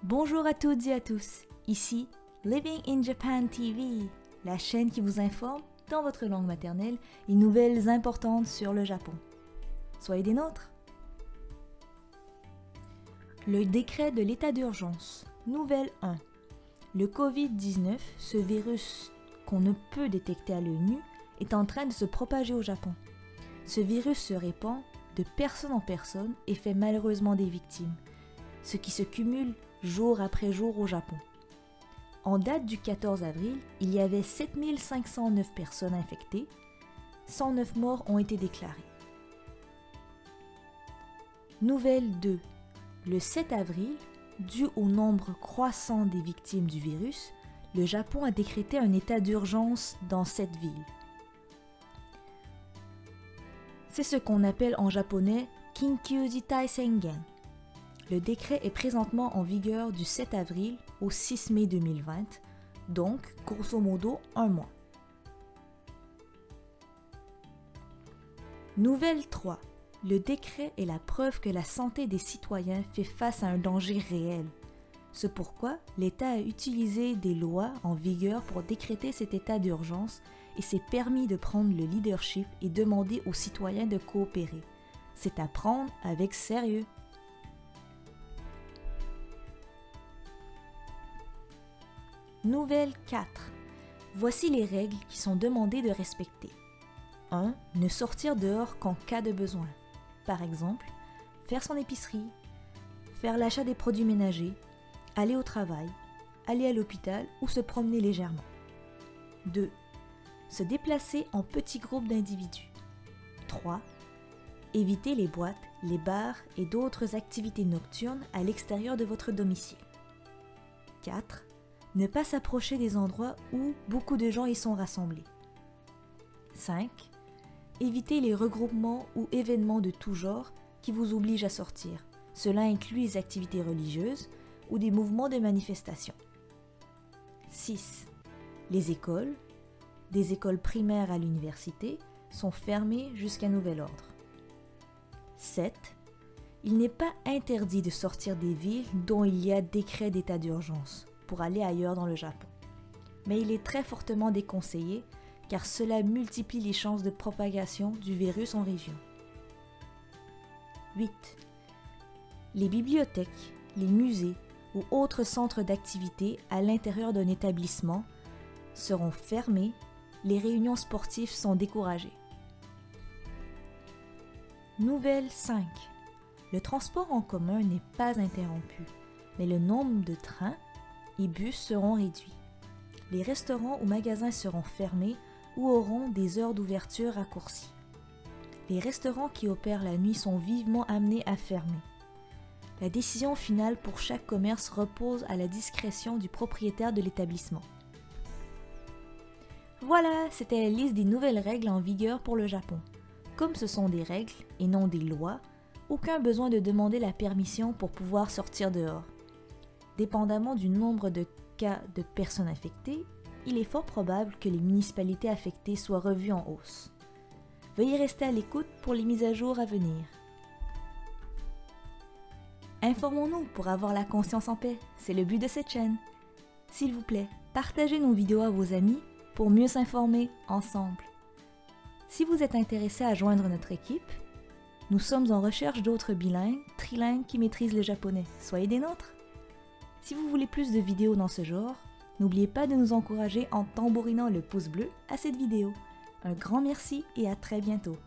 Bonjour à toutes et à tous, ici Living in Japan TV, la chaîne qui vous informe dans votre langue maternelle les nouvelles importantes sur le Japon. Soyez des nôtres! Le décret de l'état d'urgence, nouvelle 1. Le Covid-19, ce virus qu'on ne peut détecter à l'œil nu, est en train de se propager au Japon. Ce virus se répand de personne en personne et fait malheureusement des victimes, ce qui se cumule jour après jour au Japon. En date du 14 avril, il y avait 7509 personnes infectées, 109 morts ont été déclarés. Nouvelle 2. Le 7 avril, dû au nombre croissant des victimes du virus, le Japon a décrété un état d'urgence dans cette ville. C'est ce qu'on appelle en japonais Kinkyū Jitai Sengen. Le décret est présentement en vigueur du 7 avril au 6 mai 2020, donc grosso modo un mois. Nouvelle 3. Le décret est la preuve que la santé des citoyens fait face à un danger réel. C'est pourquoi l'État a utilisé des lois en vigueur pour décréter cet état d'urgence et s'est permis de prendre le leadership et demander aux citoyens de coopérer. C'est à prendre avec sérieux. Nouvelle 4. Voici les règles qui sont demandées de respecter. 1. Ne sortir dehors qu'en cas de besoin. Par exemple, faire son épicerie, faire l'achat des produits ménagers, aller au travail, aller à l'hôpital ou se promener légèrement. 2. Se déplacer en petits groupes d'individus. 3. Éviter les boîtes, les bars et d'autres activités nocturnes à l'extérieur de votre domicile. 4. Ne pas s'approcher des endroits où beaucoup de gens y sont rassemblés. 5. Éviter les regroupements ou événements de tout genre qui vous obligent à sortir. Cela inclut les activités religieuses ou des mouvements de manifestation. 6. Les écoles, des écoles primaires à l'université, sont fermées jusqu'à nouvel ordre. 7. Il n'est pas interdit de sortir des villes dont il y a décret d'état d'urgence pour aller ailleurs dans le Japon. Mais il est très fortement déconseillé car cela multiplie les chances de propagation du virus en région. 8. Les bibliothèques, les musées ou autres centres d'activité à l'intérieur d'un établissement seront fermés, les réunions sportives sont découragées. Nouvelle 5. Le transport en commun n'est pas interrompu, mais le nombre de trains et bus seront réduits. Les restaurants ou magasins seront fermés ou auront des heures d'ouverture raccourcies. Les restaurants qui opèrent la nuit sont vivement amenés à fermer. La décision finale pour chaque commerce repose à la discrétion du propriétaire de l'établissement. Voilà, c'était la liste des nouvelles règles en vigueur pour le Japon. Comme ce sont des règles et non des lois, aucun besoin de demander la permission pour pouvoir sortir dehors. Dépendamment du nombre de cas de personnes infectées, il est fort probable que les municipalités affectées soient revues en hausse. Veuillez rester à l'écoute pour les mises à jour à venir. Informons-nous pour avoir la conscience en paix, c'est le but de cette chaîne. S'il vous plaît, partagez nos vidéos à vos amis pour mieux s'informer ensemble. Si vous êtes intéressé à joindre notre équipe, nous sommes en recherche d'autres bilingues, trilingues qui maîtrisent le japonais. Soyez des nôtres! Si vous voulez plus de vidéos dans ce genre, n'oubliez pas de nous encourager en tambourinant le pouce bleu à cette vidéo. Un grand merci et à très bientôt!